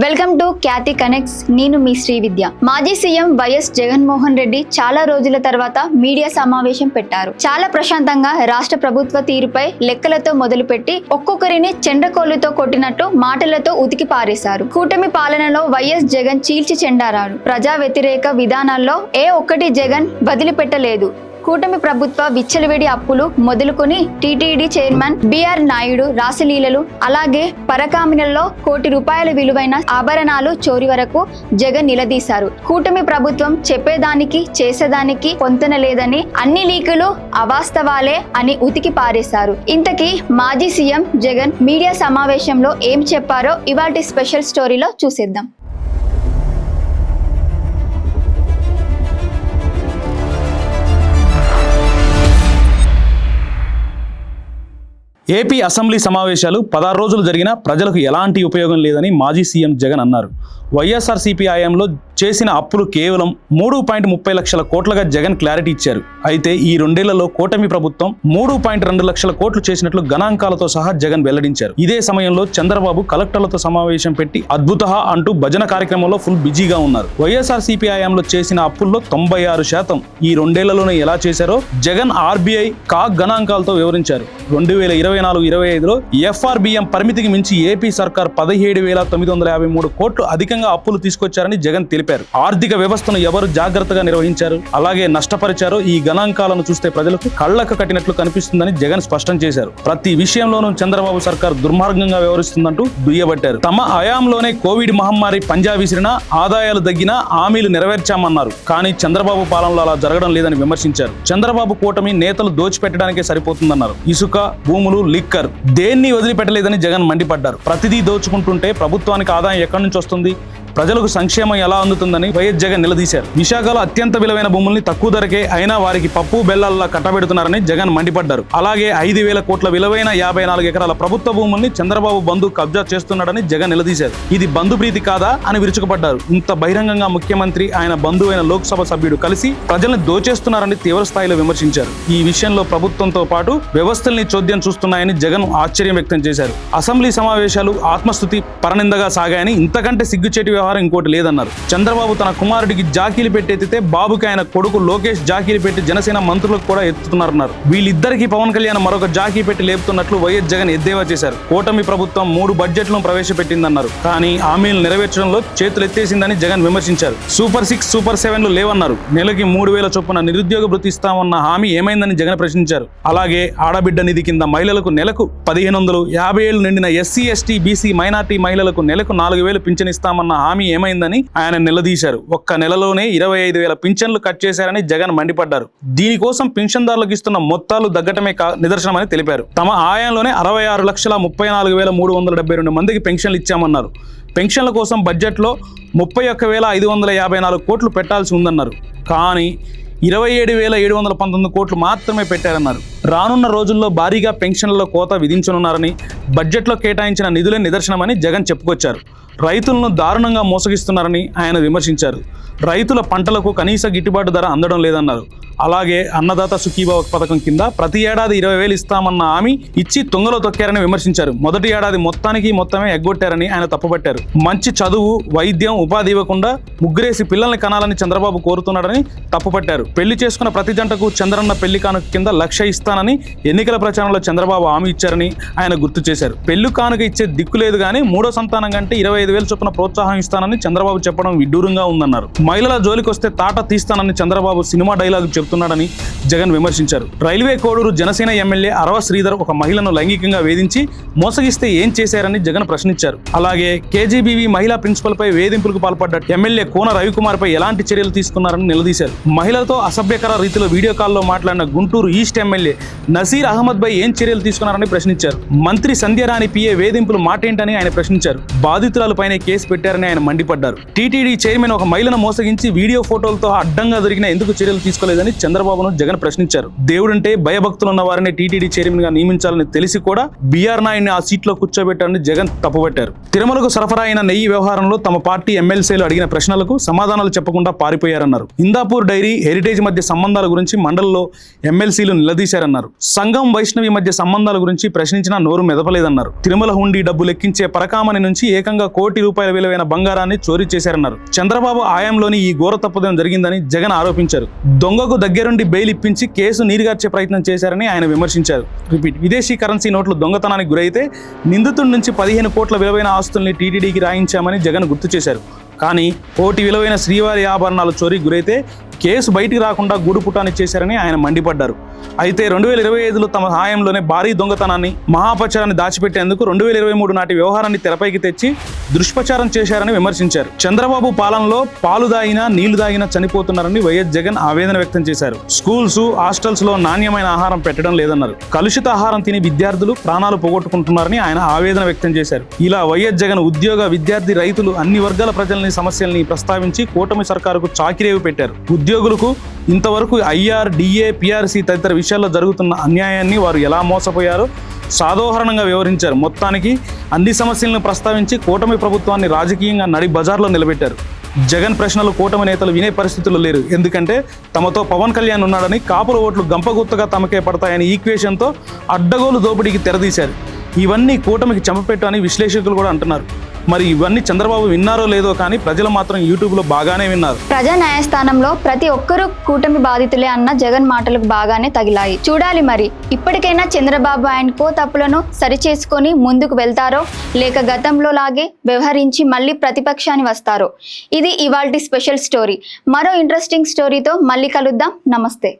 Welcome to Khyati connects. నేను మీ శ్రీవిద్య. మాజీ CM YS Jaganmohan Reddy చాలా రోజుల తర్వాత మీడియా సమావేశం పెట్టారు. చాలా ప్రశాంతంగా రాష్ట్ర ప్రభుత్వ తీరుపై లెక్కలతో మొదలుపెట్టి ఒక్కొక్కరిని చెండకోళ్లతో కొట్టినట్టు మాటలతో ఉతికి పారేశారు. కూటమి పాలనలో వైఎస్ జగన్ చీల్చి చెండారాడు. ప్రజా వ్యతిరేక విధానాల్లో ఏ ఒక్కటి జగన్ వదిలిపెట్టలేదు. కూటమి ప్రభుత్వ విచ్చలవిడి అప్పులు మొదలుకొని టీటీడీ చైర్మన్ బిఆర్ నాయుడు రాసలీలలు, అలాగే పరకామినల్లో కోటి రూపాయల విలువైన ఆభరణాలు చోరీ వరకు జగన్ నిలదీశారు. కూటమి ప్రభుత్వం చెప్పేదానికి చేసేదానికి పొంతన లేదని, అన్ని లీకులు అవాస్తవాలే అని ఉతికి పారేశారు. ఇంతకీ మాజీ సీఎం జగన్ మీడియా సమావేశంలో ఏం చెప్పారో ఇవాల్టి స్పెషల్ స్టోరీలో చూసేద్దాం. ఏపీ అసెంబ్లీ సమావేశాలు 16 రోజులు జరిగినా ప్రజలకు ఎలాంటి ఉపయోగం లేదని మాజీ సీఎం జగన్ అన్నారు. వైఎస్ఆర్సీపీ హయాంలో చేసిన అప్పులు కేవలం 3.30 లక్షల కోట్లుగా జగన్ క్లారిటీ ఇచ్చారు. అయితే ఈ రెండేళ్లలో కూటమి ప్రభుత్వం 3.2 లక్షల కోట్లు చేసినట్లు గణాంకాలతో సహా జగన్ వెల్లడించారు. ఇదే సమయంలో చంద్రబాబు కలెక్టర్లతో సమావేశం పెట్టి అద్భుత అంటూ భజన కార్యక్రమంలో ఫుల్ బిజీగా ఉన్నారు. వైఎస్ఆర్సీపీ హయాంలో చేసిన అప్పుల్లో 96% ఈ రెండేళ్లలోనే ఎలా చేశారో జగన్ ఆర్బీఐ కాగ్ గణాంకాలతో వివరించారు. 2024-25లో ఎఫ్ఆర్బిఎం పరిమితికి మించి ఏపీ సర్కార్ 17,953 కోట్లు అధికంగా అప్పులు తీసుకొచ్చారని జగన్ తెలిపారు. ఆర్థిక వ్యవస్థను ఎవరు జాగ్రత్తగా నిర్వహించారు, అలాగే నష్టపరిచారో ఈ గణాంకాలను చూస్తే ప్రజలకు కళ్లకు కట్టినట్లు కనిపిస్తుందని జగన్ స్పష్టం చేశారు. ప్రతి విషయంలోనూ చంద్రబాబు సర్కార్ దుర్మార్గంగా వ్యవహరిస్తుందంటూ దుయ్యబట్టారు. తమ హయాంలోనే కోవిడ్ మహమ్మారి పంజా విసిరినా, ఆదాయాలు తగ్గినా హామీలు నెరవేర్చామన్నారు. కానీ చంద్రబాబు పాలనలో అలా జరగడం లేదని విమర్శించారు. చంద్రబాబు కూటమి నేతలు దోచిపెట్టడానికే సరిపోతుందన్నారు. ఇసుక, భూములు, లిక్కర్ దేన్ని వదిలిపెట్టలేదని జగన్ మండిపడ్డారు. ప్రతిదీ దోచుకుంటుంటే ప్రభుత్వానికి ఆదాయం ఎక్కడి నుంచి వస్తుంది, ప్రజలకు సంక్షేమం ఎలా అందుతుందని వైఎస్ జగన్ నిలదీశారు. విశాఖలో అత్యంత విలువైన భూముల్ని తక్కువ ధరకే అయినా వారికి పప్పు బెల్లాల్లా కట్టబెడుతున్నారని జగన్ మండిపడ్డారు. అలాగే 5,000 కోట్ల విలువైన 54 ఎకరాల ప్రభుత్వ భూముల్ని చంద్రబాబు బంధు కబ్జా చేస్తున్నాడని జగన్ నిలదీశారు. ఇది బంధు ప్రీతి కాదా అని విరుచుకుపడ్డారు. ఇంత బహిరంగంగా ముఖ్యమంత్రి, ఆయన బంధువైన లోక్సభ సభ్యుడు కలిసి ప్రజల్ని దోచేస్తున్నారని తీవ్ర స్థాయిలో విమర్శించారు. ఈ విషయంలో ప్రభుత్వంతో పాటు వ్యవస్థల్ని చోద్యం చూస్తున్నాయని జగన్ ఆశ్చర్యం వ్యక్తం చేశారు. అసెంబ్లీ సమావేశాలు ఆత్మస్తుతి పరనిందగా సాగాయని, ఇంతకంటే సిగ్గుచేటి వ్యవహారం ఇంకోటి లేదన్నారు. చంద్రబాబు తన కుమారుడికి జాకీలు పెట్టి ఎత్తితే బాబుకి ఆయన కొడుకు లోకేష్ జాకీలు పెట్టి జనసేన మంత్రులకు కూడా ఎత్తుతున్నారన్నారు. వీళ్ళిద్దరికీ పవన్ కళ్యాణ్ మరొక జాకీ పెట్టి లేపుతున్నట్లు వైఎస్ జగన్ ఎద్దేవా చేశారు. కూటమి ప్రభుత్వం 3 బడ్జెట్లను ప్రవేశపెట్టిందన్నారు. కానీ హామీలు నెరవేర్చడంలో చేతులు ఎత్తేసిందని జగన్ విమర్శించారు. సూపర్ 6, సూపర్ 7లు లేవన్నారు. నెలకి 3,000 చొప్పున నిరుద్యోగ భృతి ఇస్తామన్న హామీ ఏమైందని జగన్ ప్రశ్నించారు. అలాగే ఆడబిడ్డ నిధి కింద మహిళలకు నెలకు 1,500, 50 ఏళ్లు నిండిన ఎస్సీ, ఎస్టీ, బీసీ, మైనార్టీ మహిళలకు నెలకు 4,000 పింఛన్ ఇస్తామన్న హామీ ఏమైందని ఆయన నిలదీశారు. ఒక్క నెలలోనే 25,000 పింఛన్లు కట్ చేశారని జగన్ మండిపడ్డారు. దీనికోసం పింఛన్దారులకు ఇస్తున్న మొత్తాలు దగ్గటమే నిదర్శనమని తెలిపారు. తమ ఆయంలోనే 66,34,372 మందికి పెన్షన్లు ఇచ్చామన్నారు. పెన్షన్ల కోసం బడ్జెట్లో 31,554 కోట్లు పెట్టాల్సి ఉందన్నారు. కానీ 27,719 కోట్లు మాత్రమే పెట్టారన్నారు. రానున్న రోజుల్లో భారీగా పెన్షన్లలో కోత విధించనున్నారని, బడ్జెట్లో కేటాయించిన నిధులే నిదర్శనమని జగన్ చెప్పుకొచ్చారు. రైతులను దారుణంగా మోసగిస్తున్నారని ఆయన విమర్శించారు. రైతుల పంటలకు కనీస గిట్టుబాటు ధర అందడం లేదన్నారు. అలాగే అన్నదాత సుఖీభావ పథకం కింద ప్రతి ఏడాది 20,000 ఇస్తామన్న హామీ ఇచ్చి తుంగలో తొక్కారని విమర్శించారు. మొదటి ఏడాది మొత్తమే ఎగ్గొట్టారని ఆయన తప్పుపట్టారు. మంచి చదువు, వైద్యం, ఉపాధి ఇవ్వకుండా ముగ్గురేసి పిల్లల్ని కనాలని చంద్రబాబు కోరుతున్నాడని తప్పుపట్టారు. పెళ్లి చేసుకున్న ప్రతి జంటకు చంద్రన్న పెళ్లి కానుక కింద 1,00,000 ఇస్తానని ఎన్నికల ప్రచారంలో చంద్రబాబు హామీ ఇచ్చారని ఆయన గుర్తు చేశారు. పెళ్లి కానుక ఇచ్చే దిక్కు లేదు కానీ 3వ సంతానం కంటే 25,000 చొప్పున ప్రోత్సాహం ఇస్తానని చంద్రబాబు చెప్పడం విడ్డూరంగా ఉందన్నారు. మహిళల జోలికి వస్తే తాట తీస్తానని చంద్రబాబు సినిమా డైలాగు చెబుతున్నాడని జగన్ విమర్శించారు. రైల్వే కోడూరు జనసేన ఎమ్మెల్యే అరవ శ్రీధర్ ఒక మహిళను లైంగికంగా వేధించి మోసగిస్తే ఏం చేశారని జగన్ ప్రశ్నించారు. అలాగే కేజీబీవీ మహిళా ప్రిన్సిపల్ పై వేధింపులకు పాల్పడ్డ ఎమ్మెల్యే కోన రవికుమార్ పై ఎలాంటి చర్యలు తీసుకున్నారని నిలదీశారు. మహిళలతో అసభ్యకర రీతిలో వీడియో కాల్లో మాట్లాడిన గుంటూరు ఈస్ట్ ఎమ్మెల్యే నసీర్ అహ్మద్ పై ఏం చర్యలు తీసుకున్నారని ప్రశ్నించారు. మంత్రి సంధ్యారాణి పిఏ వేధింపులు మాటేంటని ఆయన ప్రశ్నించారు. బాధితురాలపైనే కేసు పెట్టారని ఆయన మండిపడ్డారు. టీటీడీ చైర్మన్ ఒక మహిళను మోసగించి వీడియో ఫోటోలతో అడ్డంగా దొరికిన ఎందుకు చర్యలు తీసుకోలేదని చంద్రబాబును జగన్ ప్రశ్నించారు. దేవుడంటే భయభక్తులు ఉన్న వారిని టీటీడీ చైర్మన్ గా నియమించాలని తెలిసి కూడా బిఆర్ నాయుడిని ఆ సీట్లో కూర్చోబెట్టారని జగన్ తప్పుపట్టారు. తిరుమలకు సరఫరా అయిన నెయ్యి వ్యవహారంలో తమ పార్టీ ఎమ్మెల్సీలు అడిగిన ప్రశ్నలకు సమాధానాలు చెప్పకుండా పారిపోయారన్నారు. ఇందాపూర్ డైరీ, హెరిటేజ్ మధ్య సంబంధాల గురించి మండలిలో ఎమ్మెల్సీలు నిలదీశారన్నారు. లేరన్నారు. సంఘం వైష్ణవి మధ్య సంబంధాల గురించి ప్రశ్నించినా నోరు మెదపలేదన్నారు. తిరుమల హుండీ డబ్బు లెక్కించే పరకామణి నుంచి ఏకంగా ₹1,00,00,000 విలువైన బంగారాన్ని చోరీ చేశారన్నారు. చంద్రబాబు ఆయంలోని ఈ ఘోర తప్పుదం జరిగిందని జగన్ ఆరోపించారు. దొంగకు దగ్గరుండి బెయిల్ ఇప్పించి కేసు నీరుగార్చే ప్రయత్నం చేశారని ఆయన విమర్శించారు. విదేశీ కరెన్సీ నోట్లు దొంగతనానికి గురైతే నిందితుడి నుంచి 15 కోట్ల విలువైన ఆస్తుల్ని టీటీడీకి రాయించామని జగన్ గుర్తు చేశారు. కానీ కోటి విలువైన శ్రీవారి ఆభరణాలు చోరీకి గురైతే కేసు బయటికి రాకుండా గూడుపుటాన్ని చేశారని ఆయన మండిపడ్డారు. అయితే 2025లో తమ హాయంలోనే భారీ దొంగతనాన్ని మహాపచారాన్ని దాచిపెట్టేందుకు 2023 నాటి వ్యవహారాన్ని తెరపైకి తెచ్చి దుష్ప్రచారం చేశారని విమర్శించారు. చంద్రబాబు పాలనలో పాలు దాగినా నీళ్లు దాగినా చనిపోతున్నారని వైఎస్ జగన్ ఆవేదన వ్యక్తం చేశారు. స్కూల్స్ హాస్టల్స్ లో నాణ్యమైన ఆహారం పెట్టడం లేదన్నారు. కలుషిత ఆహారం తిని విద్యార్థులు ప్రాణాలు పోగొట్టుకుంటున్నారని ఆయన ఆవేదన వ్యక్తం చేశారు. ఇలా వైఎస్ జగన్ ఉద్యోగ, విద్యార్థి, రైతులు అన్ని వర్గాల ప్రజల్ని సమస్యల్ని ప్రస్తావించి కూటమి సర్కారుకు చాకిరేవి పెట్టారు. ఉద్యోగులకు ఇంతవరకు ఐఆర్, డిఏ, పిఆర్సీ తదితర విషయాల్లో జరుగుతున్న అన్యాయాన్ని వారు ఎలా మోసపోయారో సాధారణంగా వివరించారు. మొత్తానికి అన్ని సమస్యలను ప్రస్తావించి కూటమి ప్రభుత్వాన్ని రాజకీయంగా నడి బజార్లో నిలబెట్టారు. జగన్ ప్రశ్నలు కూటమి నేతలు వినే పరిస్థితుల్లో లేరు. ఎందుకంటే తమతో పవన్ కళ్యాణ్ ఉన్నాడని, కాపుల ఓట్లు గంపగుత్తగా తమకే పడతాయని ఈక్వేషన్తో అడ్డగోలు దోపిడీకి తెరదీశారు. ఇవన్నీ కూటమికి చెంపపెట్టు అని విశ్లేషకులు కూడా అంటున్నారు. మరి ఇవన్నీ చంద్రబాబు విన్నారో లేదో కానీ ప్రజలు మాత్రం యూట్యూబ్లో బాగానే విన్నారు. ప్రజా న్యాయస్థానంలో ప్రతి ఒక్కరూ కూటమి బాధితులే అన్న జగన్ మాటలకు బాగానే తగిలాయి. చూడాలి మరి ఇప్పటికైనా చంద్రబాబు ఆయన కో తప్పులను సరిచేసుకొని ముందుకు వెళ్తారో లేక గతంలో లాగే వ్యవహరించి మళ్ళీ ప్రతిపక్షాన్ని వస్తారో. ఇది ఇవాల్టి స్పెషల్ స్టోరీ. మరో ఇంట్రెస్టింగ్ స్టోరీతో మళ్ళీ కలుద్దాం. నమస్తే.